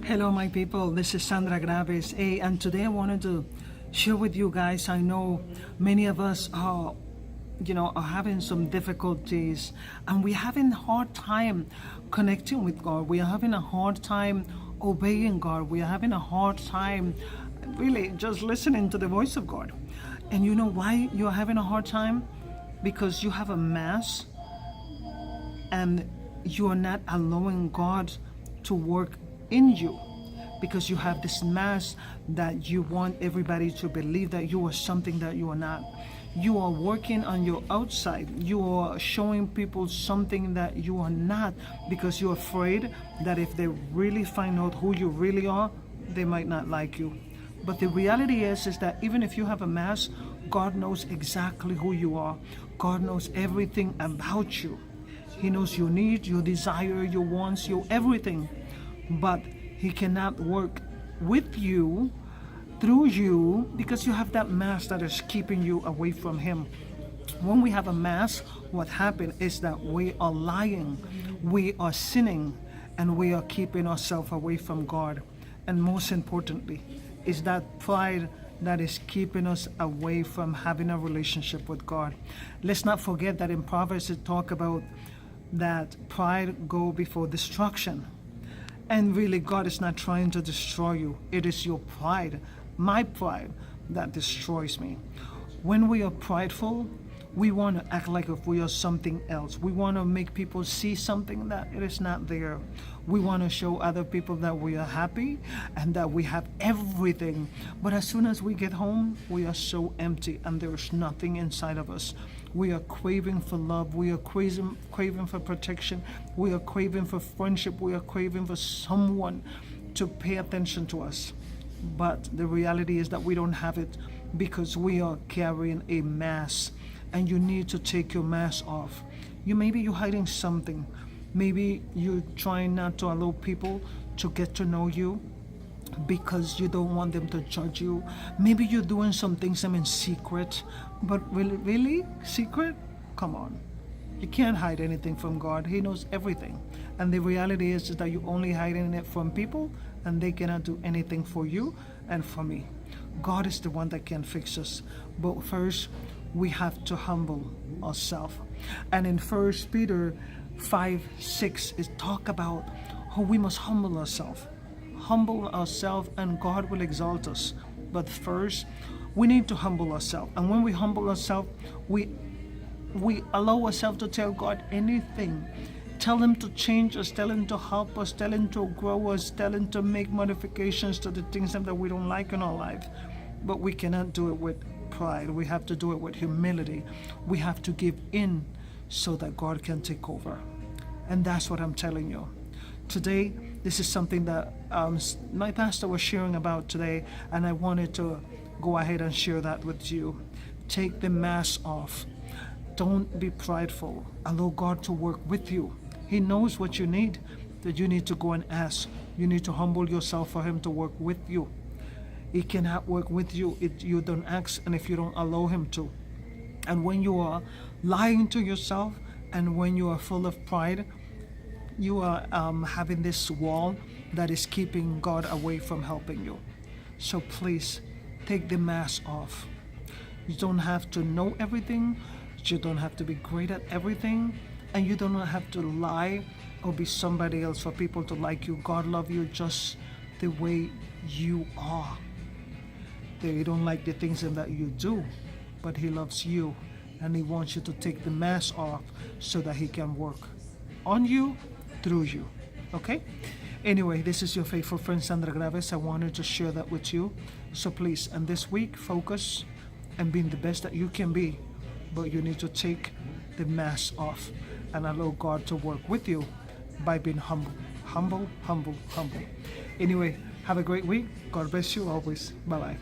Hello, my people. This is Sandra Graves. Hey, and today I wanted to share with you guys. I know many of us are having some difficulties, and we're having a hard time connecting with God. We are having a hard time obeying God. We are having a hard time really just listening to the voice of God. And you know why you're having a hard time? Because you have a mass and you are not allowing God to work in you, because you have this mask that you want everybody to believe that you are something that you are not. You are working on your outside. You are showing people something that you are not, because you're afraid that if they really find out who you really are, they might not like you. But the reality is that even if you have a mask, God knows exactly who you are. God knows everything about you. He knows your needs, your desire, your wants, your everything. But He cannot work with you, through you, because you have that mask that is keeping you away from Him. When we have a mask, what happens is that we are lying, we are sinning, and we are keeping ourselves away from God. And most importantly, is that pride that is keeping us away from having a relationship with God. Let's not forget that in Proverbs it talks about that pride go before destruction. And really, God is not trying to destroy you. It is your pride, my pride, that destroys me. When we are prideful, we want to act like if we are something else. We want to make people see something that it is not there. We want to show other people that we are happy and that we have everything. But as soon as we get home, we are so empty and there is nothing inside of us. We are craving for love. We are craving for protection. We are craving for friendship. We are craving for someone to pay attention to us. But the reality is that we don't have it, because we are carrying a mask. And you need to take your mask off. Maybe you're hiding something. Maybe you're trying not to allow people to get to know you because you don't want them to judge you. Maybe you're doing some things in secret. But really? Secret? Come on. You can't hide anything from God. He knows everything. And the reality is that you're only hiding it from people, and they cannot do anything for you and for me. God is the one that can fix us. But first, we have to humble ourselves. And in 1 Peter 5:6, it talk about how we must humble ourselves. Humble ourselves and God will exalt us. But first, we need to humble ourselves. And when we humble ourselves, we allow ourselves to tell God anything. Tell Him to change us, tell Him to help us, tell Him to grow us, tell Him to make modifications to the things that we don't like in our life. But we cannot do it with pride. We have to do it with humility. We have to give in so that God can take over. And that's what I'm telling you. Today, this is something that my pastor was sharing about today, and I wanted to go ahead and share that with you. Take the mask off. Don't be prideful. Allow God to work with you. He knows what you need, that you need to go and ask. You need to humble yourself for Him to work with you. He cannot work with you if you don't ask and if you don't allow Him to. And when you are lying to yourself and when you are full of pride, you are having this wall that is keeping God away from helping you. So please, take the mask off. You don't have to know everything. You don't have to be great at everything. And you don't have to lie or be somebody else for people to like you. God loves you just the way you are. They don't like the things that you do, but He loves you, and He wants you to take the mask off so that He can work on you, through you. Okay? Anyway, this is your faithful friend Sandra Graves. I wanted to share that with you. So please, and this week, focus and being the best that you can be. But you need to take the mask off and allow God to work with you by being humble. Humble, humble, humble. Anyway, have a great week. God bless you always. Bye-bye.